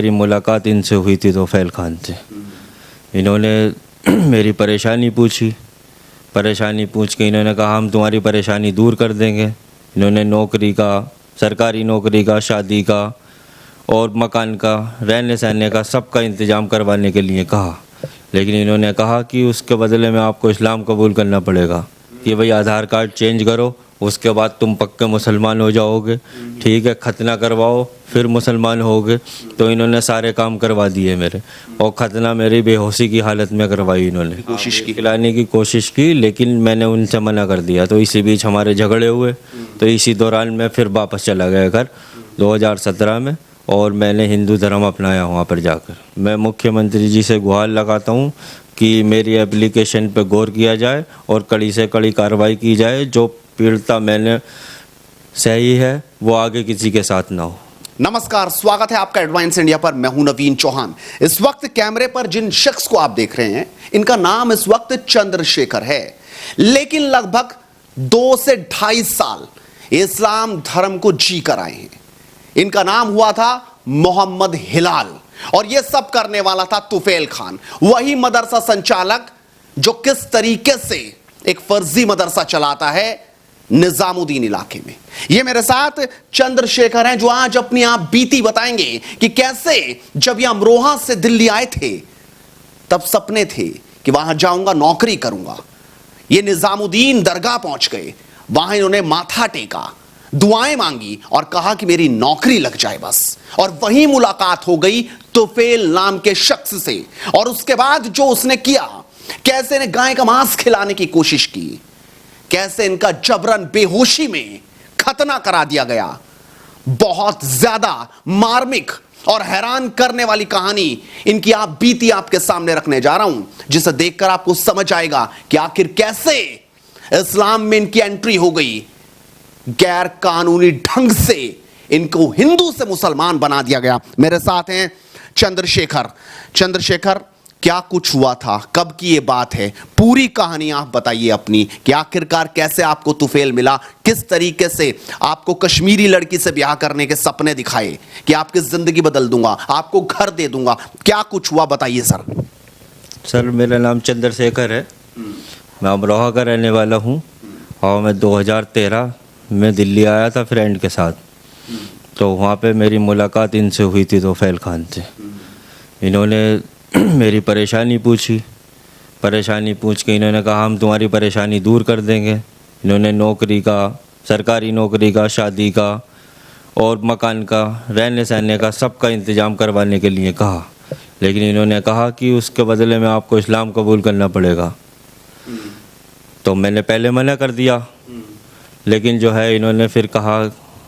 मेरी मुलाकात इनसे हुई थी तोफैल खान से। इन्होंने मेरी परेशानी पूछी, परेशानी पूछ के इन्होंने कहा हम तुम्हारी परेशानी दूर कर देंगे। इन्होंने नौकरी का, सरकारी नौकरी का, शादी का और मकान का, रहने सहने का, सबका इंतज़ाम करवाने के लिए कहा। लेकिन इन्होंने कहा कि उसके बदले में आपको इस्लाम कबूल करना पड़ेगा, कि भाई आधार कार्ड चेंज करो, उसके बाद तुम पक्के मुसलमान हो जाओगे, ठीक है, खतना करवाओ फिर मुसलमान होगे। तो इन्होंने सारे काम करवा दिए मेरे, और खतना मेरी बेहोशी की हालत में करवाई। इन्होंने कोशिश की, खिलाने की कोशिश की, लेकिन मैंने उनसे मना कर दिया। तो इसी बीच हमारे झगड़े हुए। तो इसी दौरान मैं फिर वापस चला गया घर 2017 में, और मैंने हिंदू धर्म अपनाया वहाँ पर जाकर। मैं मुख्यमंत्री जी से गुहार लगाता हूँ कि मेरी एप्लीकेशन पर गौर किया जाए और कड़ी से कड़ी कार्रवाई की जाए। जो पीड़िता मैंने सही है वो आगे किसी के साथ ना हो। नमस्कार, स्वागत है आपका एडवांस इंडिया पर। मैं हूं नवीन चौहान। इस वक्त कैमरे पर जिन शख्स को आप देख रहे हैं, इनका नाम इस वक्त चंद्रशेखर है, लेकिन लगभग 2 से 2.5 साल इस्लाम धर्म को जी कर आए हैं। इनका नाम हुआ था मोहम्मद हिलाल, और यह सब करने वाला था तोफैल खान, वही मदरसा संचालक जो किस तरीके से एक फर्जी मदरसा चलाता है निजामुद्दीन इलाके में। ये मेरे साथ चंद्रशेखर हैं, जो आज अपनी आप बीती बताएंगे कि कैसे जब ये अमरोहा से दिल्ली आए थे तब सपने थे कि वहां जाऊंगा, नौकरी करूंगा। ये निजामुद्दीन दरगाह पहुंच गए, वहां इन्होंने माथा टेका, दुआएं मांगी और कहा कि मेरी नौकरी लग जाए बस। और वहीं मुलाकात हो गई तोफैल नाम के शख्स से, और उसके बाद जो उसने किया, कैसे ने गाय का मांस खिलाने की कोशिश की, कैसे इनका जबरन बेहोशी में खतना करा दिया गया। बहुत ज्यादा मार्मिक और हैरान करने वाली कहानी इनकी आप बीती आपके सामने रखने जा रहा हूं, जिसे देखकर आपको समझ आएगा कि आखिर कैसे इस्लाम में इनकी एंट्री हो गई। गैर कानूनी ढंग से इनको हिंदू से मुसलमान बना दिया गया। मेरे साथ हैं चंद्रशेखर। चंद्रशेखर, क्या कुछ हुआ था, कब की ये बात है, पूरी कहानी आप बताइए अपनी, कि आखिरकार कैसे आपको तोफैल मिला, किस तरीके से आपको कश्मीरी लड़की से ब्याह करने के सपने दिखाए कि आपकी जिंदगी बदल दूंगा, आपको घर दे दूंगा, क्या कुछ हुआ बताइए सर। सर, मेरा नाम चंद्रशेखर है, मैं अमरोहा का रहने वाला हूँ, और मैं 2013 में दिल्ली आया था फ्रेंड के साथ। तो वहाँ पे मेरी मुलाकात इनसे हुई थी तोफैल खान से। इन्होंने मेरी परेशानी पूछी, परेशानी पूछ के इन्होंने कहा हम तुम्हारी परेशानी दूर कर देंगे। इन्होंने नौकरी का, सरकारी नौकरी का, शादी का और मकान का, रहने सहने का, सबका इंतज़ाम करवाने के लिए कहा। लेकिन इन्होंने कहा कि उसके बदले में आपको इस्लाम कबूल करना पड़ेगा। तो मैंने पहले मना कर दिया, लेकिन जो है इन्होंने फिर कहा,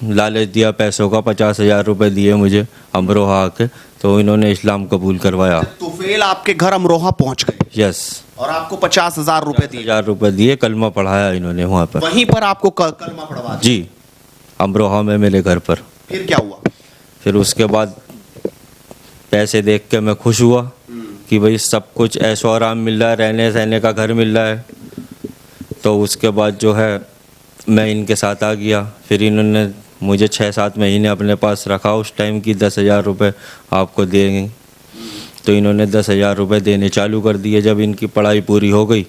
लालच दिया पैसों का, 50,000 रुपये दिए मुझे अमरोहा आके, तो इन्होंने इस्लाम कबूल करवाया। तोफैल आपके घर अमरोहा पहुंच गए? यस। और आपको 50,000 रुपए दिए? 50,000 रुपये दिए, कलमा पढ़ाया इन्होंने वहाँ पर। वहीं पर आपको कलमा पढ़वा दिया? जी, अमरोहा में मेरे घर पर। फिर क्या हुआ? फिर उसके बाद पैसे देख के मैं खुश हुआ कि भाई सब कुछ ऐशो आराम मिल रहा है, रहने सहने का घर मिल रहा है। तो उसके बाद जो है मैं इनके साथ आ गया। फिर इन्होंने मुझे 6-7 महीने अपने पास रखा। उस टाइम की 10,000 रुपये आपको देंगे, तो इन्होंने 10,000 रुपये देने चालू कर दिए। जब इनकी पढ़ाई पूरी हो गई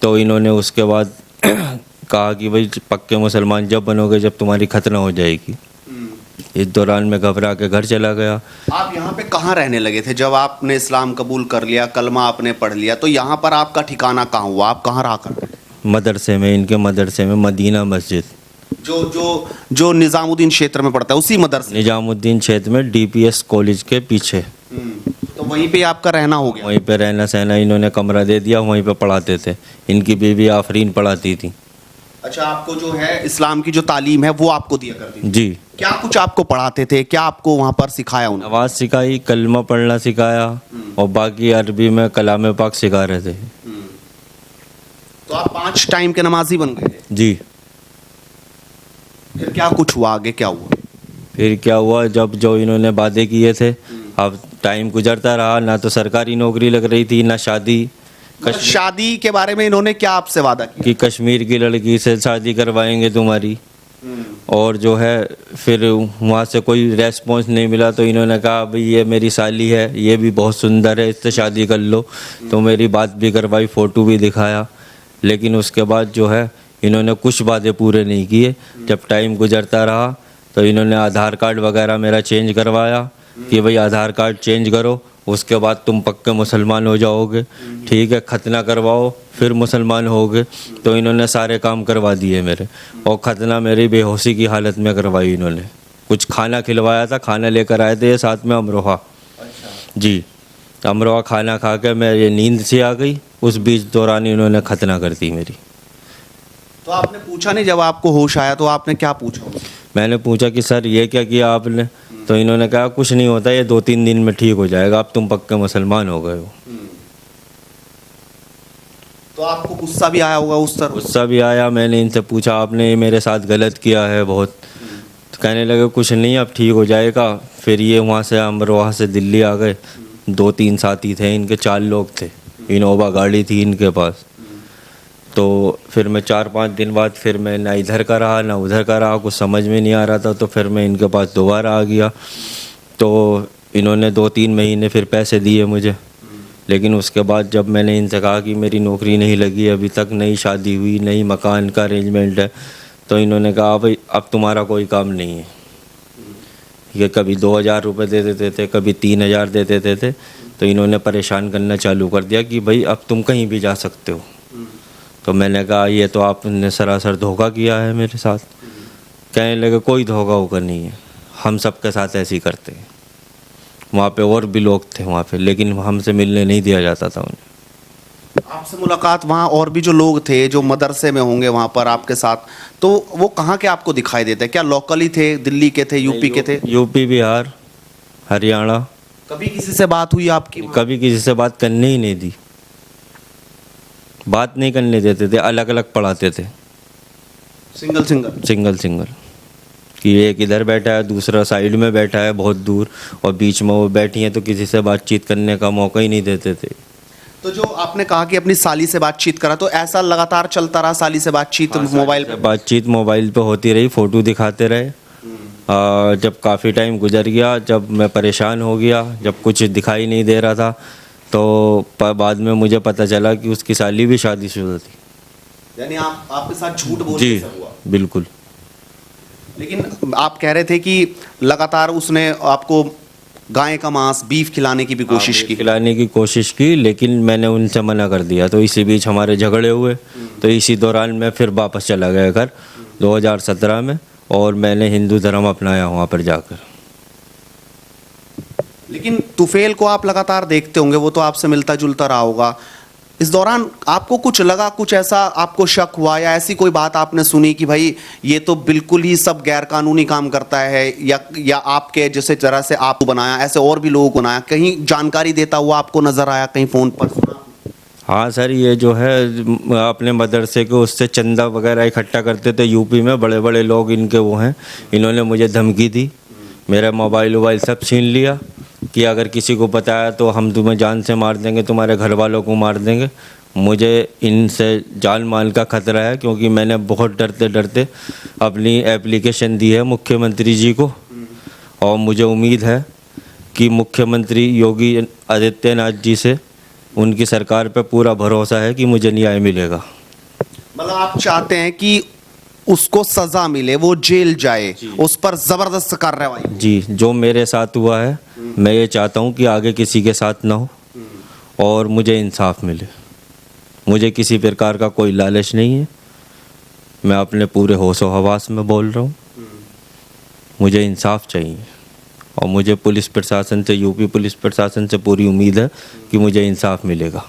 तो इन्होंने उसके बाद कहा कि भाई पक्के मुसलमान जब बनोगे जब तुम्हारी खतना हो जाएगी। इस दौरान मैं घबरा के घर चला गया। आप यहाँ पे कहाँ रहने लगे थे जब आपने इस्लाम कबूल कर लिया, कलमा आपने पढ़ लिया? तो यहाँ पर आपका ठिकाना कहाँ हुआ, आप कहाँ रहा करते? मदरसे में, इनके मदरसे में, मदीना मस्जिद, जो निजामुद्दीन क्षेत्र में पड़ता है, उसी मदरसे? निजामुद्दीन क्षेत्र में DPS कॉलेज के पीछे। तो वहीं पे आपका रहना हो गया? वहीं पे रहना सहना, इन्होंने कमरा दे दिया, वहीं पे पढ़ाते थे। इनकी बीवी आफरीन पढ़ाती थी। अच्छा, आपको जो है इस्लाम की जो तालीम है वो आपको दिया करती थी? जी। क्या कुछ आपको पढ़ाते थे, क्या आपको वहाँ पर सिखाया उन्होंने? नमाज सिखाई, कलमा पढ़ना सिखाया, और बाकी अरबी में कलाम पाक सिखा रहे थे। तो आप 5 टाइम के नमाजी बन गए थे? जी। फिर क्या कुछ हुआ, आगे क्या हुआ? फिर क्या हुआ, जब जो इन्होंने वादे किए थे, अब टाइम गुजरता रहा, ना तो सरकारी नौकरी लग रही थी, ना शादी। शादी के बारे में इन्होंने क्या आपसे वादा किया? कि कश्मीर की लड़की से शादी करवाएंगे तुम्हारी। और जो है फिर वहाँ से कोई रेस्पॉन्स नहीं मिला तो इन्होंने कहा भाई ये मेरी साली है, ये भी बहुत सुंदर है, इससे शादी कर लो। तो मेरी बात भी करवाई, फ़ोटो भी दिखाया, लेकिन उसके बाद जो है इन्होंने कुछ वादे पूरे नहीं किए। जब टाइम गुजरता रहा तो इन्होंने आधार कार्ड वगैरह मेरा चेंज करवाया कि भाई आधार कार्ड चेंज करो, उसके बाद तुम पक्के मुसलमान हो जाओगे, ठीक है, खतना करवाओ फिर मुसलमान होगे। तो इन्होंने सारे काम करवा दिए मेरे, और खतना मेरी बेहोशी की हालत में करवाई इन्होंने। कुछ खाना खिलवाया था, खाना लेकर आए थे साथ में अमरोहा। जी, अमरोहा खाना खा के मैं ये नींद से आ गई, उस बीच दौरान इन्होंने खतना कर दी मेरी। तो आपने पूछा नहीं, जब आपको होश आया तो आपने क्या पूछा? मैंने पूछा कि सर ये क्या किया आपने? तो इन्होंने कहा कुछ नहीं होता, ये 2-3 दिन में ठीक हो जाएगा, अब तुम पक्के मुसलमान हो गए हो। तो आपको गुस्सा भी आया होगा उस तरह? गुस्सा भी आया। मैंने इनसे पूछा आपने मेरे साथ गलत किया है बहुत, तो कहने लगे कुछ नहीं, अब ठीक हो जाएगा। फिर ये वहाँ से अमरोहा से दिल्ली आ गए। 2-3 साथी थे इनके, 4 लोग थे, इनोवा गाड़ी थी इनके पास। तो फिर मैं 4-5 दिन बाद फिर मैं ना इधर का रहा ना उधर का रहा, कुछ समझ में नहीं आ रहा था। तो फिर मैं इनके पास दोबारा आ गया। तो इन्होंने 2-3 महीने फिर पैसे दिए मुझे, लेकिन उसके बाद जब मैंने इनसे कहा कि मेरी नौकरी नहीं लगी अभी तक, नई शादी हुई, नई मकान का अरेंजमेंट है, तो इन्होंने कहा भाई अब तुम्हारा कोई काम नहीं है। ये कभी 2,000 रुपये दे देते थे, कभी 3,000 दे देते थे। तो इन्होंने परेशान करना चालू कर दिया कि भाई अब तुम कहीं भी जा सकते हो। तो मैंने कहा ये तो आपने सरासर धोखा किया है मेरे साथ। कहने लगे कोई धोखा होगा नहीं है, हम सबके साथ ऐसे ही करते हैं। वहाँ पे और भी लोग थे वहाँ पे, लेकिन हमसे मिलने नहीं दिया जाता था उन्हें। आपसे मुलाकात वहाँ और भी जो लोग थे जो मदरसे में होंगे वहाँ पर आपके साथ, तो वो कहाँ के आपको दिखाई देते? क्या लोकल ही थे, दिल्ली के थे, यूपी के थे? यूपी, बिहार, हरियाणा। कभी किसी से बात हुई आपकी? कभी किसी से बात करने ही नहीं दी, बात नहीं करने देते थे, अलग अलग पढ़ाते थे, सिंगल सिंगल सिंगल कि एक इधर बैठा है, दूसरा साइड में बैठा है बहुत दूर, और बीच में वो बैठी हैं, तो किसी से बातचीत करने का मौका ही नहीं देते थे। तो जो आपने कहा कि अपनी साली से बातचीत करा, तो ऐसा लगातार चलता रहा साली से बातचीत? मोबाइल पे बातचीत मोबाइल पे होती रही, फ़ोटो दिखाते रहे। जब काफ़ी टाइम गुजर गया, जब मैं परेशान हो गया, जब कुछ दिखाई नहीं दे रहा था, तो बाद में मुझे पता चला कि उसकी साली भी शादीशुदा थी। यानी आपके साथ झूठ बोल जी, हुआ? बिल्कुल। लेकिन आप कह रहे थे कि लगातार उसने आपको गाय का मांस, बीफ खिलाने की भी कोशिश की? खिलाने की कोशिश की, लेकिन मैंने उनसे मना कर दिया। तो इसी बीच हमारे झगड़े हुए। तो इसी दौरान मैं फिर वापस चला गया घर 2017 में, और मैंने हिंदू धर्म अपनाया वहाँ पर जाकर। लेकिन तुफेल को आप लगातार देखते होंगे, वो तो आपसे मिलता जुलता रहा होगा। इस दौरान आपको कुछ लगा, कुछ ऐसा आपको शक हुआ, या ऐसी कोई बात आपने सुनी कि भाई ये तो बिल्कुल ही सब गैर कानूनी काम करता है, या आपके जैसे तरह से आप बनाया ऐसे और भी लोगों को बनाया, कहीं जानकारी देता हुआ आपको नजर आया, कहीं फ़ोन पर सुना? हाँ सर, ये जो है अपने मदरसे के उससे चंदा वगैरह इकट्ठा करते थे यूपी में, बड़े बड़े लोग इनके वो हैं। इन्होंने मुझे धमकी दी, मेरा मोबाइल सब छीन लिया कि अगर किसी को बताया तो हम तुम्हें जान से मार देंगे, तुम्हारे घर वालों को मार देंगे। मुझे इनसे जान माल का खतरा है, क्योंकि मैंने बहुत डरते डरते अपनी एप्लीकेशन दी है मुख्यमंत्री जी को, और मुझे उम्मीद है कि मुख्यमंत्री योगी आदित्यनाथ जी से, उनकी सरकार पे पूरा भरोसा है कि मुझे न्याय मिलेगा। मतलब आप चाहते हैं कि उसको सजा मिले, वो जेल जाए, उस पर जबरदस्त कार्रवाई? जी, जो मेरे साथ हुआ है मैं ये चाहता हूँ कि आगे किसी के साथ ना हो, और मुझे इंसाफ मिले। मुझे किसी प्रकार का कोई लालच नहीं है, मैं अपने पूरे होशो हवास में बोल रहा हूँ। मुझे इंसाफ चाहिए, और मुझे पुलिस प्रशासन से, यूपी पुलिस प्रशासन से पूरी उम्मीद है कि मुझे इंसाफ मिलेगा।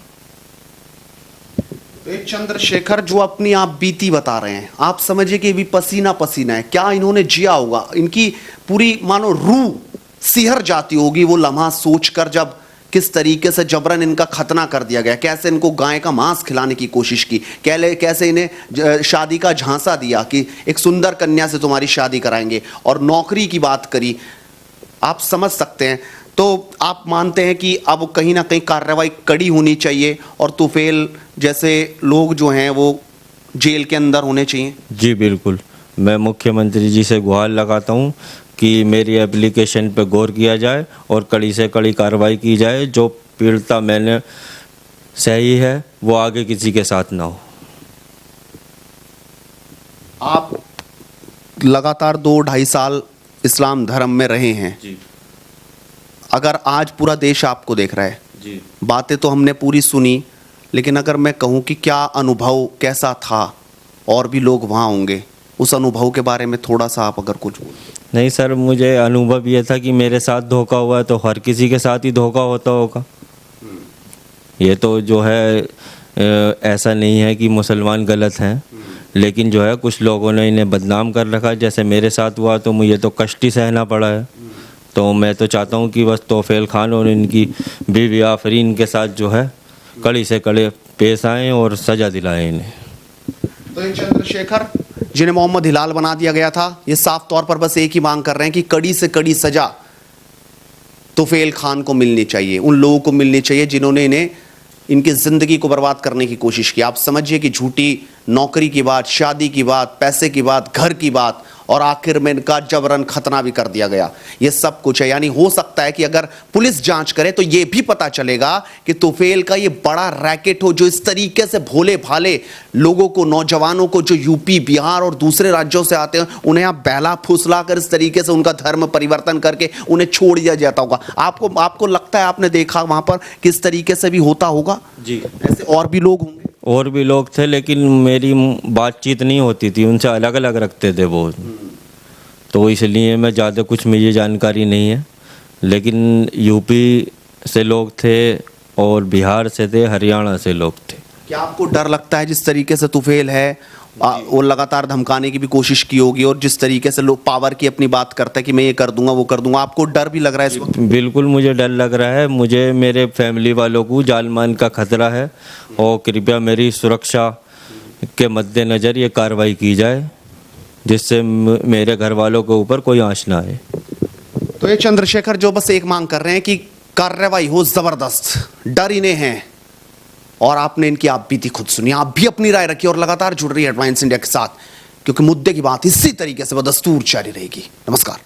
तो एक चंद्रशेखर जो अपनी आप बीती बता रहे हैं, आप समझिए कि भी पसीना पसीना है, क्या इन्होंने जिया होगा? इनकी पूरी मानो रूह सिहर जाती होगी वो लम्हा सोचकर, जब किस तरीके से जबरन इनका खतना कर दिया गया, कैसे इनको गाय का मांस खिलाने की कोशिश की, कैसे इन्हें शादी का झांसा दिया कि एक सुंदर कन्या से तुम्हारी शादी कराएंगे, और नौकरी की बात करी। आप समझ सकते हैं। तो आप मानते हैं कि अब कहीं ना कहीं कार्रवाई कड़ी होनी चाहिए, और तुफेल जैसे लोग जो हैं वो जेल के अंदर होने चाहिए? जी बिल्कुल, मैं मुख्यमंत्री जी से गुहार लगाता हूँ कि मेरी एप्लीकेशन पर गौर किया जाए और कड़ी से कड़ी कार्रवाई की जाए। जो पीड़िता मैंने सही है वो आगे किसी के साथ ना हो। आप लगातार 2-2.5 साल इस्लाम धर्म में रहे हैं जी अगर आज पूरा देश आपको देख रहा है, जी। बातें तो हमने पूरी सुनी, लेकिन अगर मैं कहूँ कि क्या अनुभव कैसा था और भी लोग वहाँ होंगे, उस अनुभव के बारे में थोड़ा सा आप अगर कुछ बोलें। नहीं सर, मुझे अनुभव ये था कि मेरे साथ धोखा हुआ है तो हर किसी के साथ ही धोखा होता होगा। ये तो जो है ऐसा नहीं है कि मुसलमान गलत हैं, लेकिन जो है कुछ लोगों ने इन्हें बदनाम कर रखा है। जैसे मेरे साथ हुआ तो मुझे तो कष्ट ही सहना पड़ा है। तो मैं तो चाहता हूँ कि बस तौफील खान और इनकी बीवी आफरीन के साथ जो है कड़ी से कड़े पेश आएँ और सज़ा दिलाएं इन्हें। तो ये चंद्रशेखर जिन्हें मोहम्मद हिलाल बना दिया गया था, ये साफ तौर पर बस एक ही मांग कर रहे हैं कि कड़ी से कड़ी सजा तौफील खान को मिलनी चाहिए, उन लोगों को मिलनी चाहिए जिन्होंने इन्हें इनकी ज़िंदगी को बर्बाद करने की कोशिश की। आप समझिए कि झूठी नौकरी की बात, शादी की बात, पैसे की बात, घर की बात, और आखिर में इनका जबरन खतना भी कर दिया गया। ये सब कुछ है। यानी हो सकता है कि अगर पुलिस जांच करे तो ये भी पता चलेगा कि तौफील का ये बड़ा रैकेट हो, जो इस तरीके से भोले भाले लोगों को, नौजवानों को जो यूपी, बिहार और दूसरे राज्यों से आते हैं, उन्हें आप बहला फुसला कर इस तरीके से उनका धर्म परिवर्तन करके उन्हें छोड़ दिया जाता होगा। आपको लगता है, आपने देखा वहां पर किस तरीके से भी होता होगा? जी, ऐसे और भी लोग होंगे? और भी लोग थे, लेकिन मेरी बातचीत नहीं होती थी उनसे, अलग अलग रखते थे वो। तो इसलिए मैं ज़्यादा कुछ मुझे जानकारी नहीं है। लेकिन यूपी से लोग थे और बिहार से थे, हरियाणा से लोग थे। क्या आपको डर लगता है जिस तरीके से तौफील है वो लगातार धमकाने की भी कोशिश की होगी, और जिस तरीके से लोग पावर की अपनी बात करते हैं कि मैं ये कर दूंगा वो कर दूंगा, आपको डर भी लग रहा है इस वक्त? बिल्कुल मुझे डर लग रहा है। मुझे मेरे फैमिली वालों को जान-माल का खतरा है और कृपया मेरी सुरक्षा के मद्देनज़र ये कार्रवाई की जाए, जिससे मेरे घर वालों के ऊपर कोई आंच ना आए। तो ये चंद्रशेखर जो बस एक मांग कर रहे हैं कि कार्रवाई हो ज़बरदस्त, डर इन्हें है। और आपने इनकी आप बीती खुद सुनी, आप भी अपनी राय रखिए और लगातार जुड़ रही है एडवांस इंडिया के साथ, क्योंकि मुद्दे की बात इसी तरीके से बदस्तूर जारी रहेगी। नमस्कार।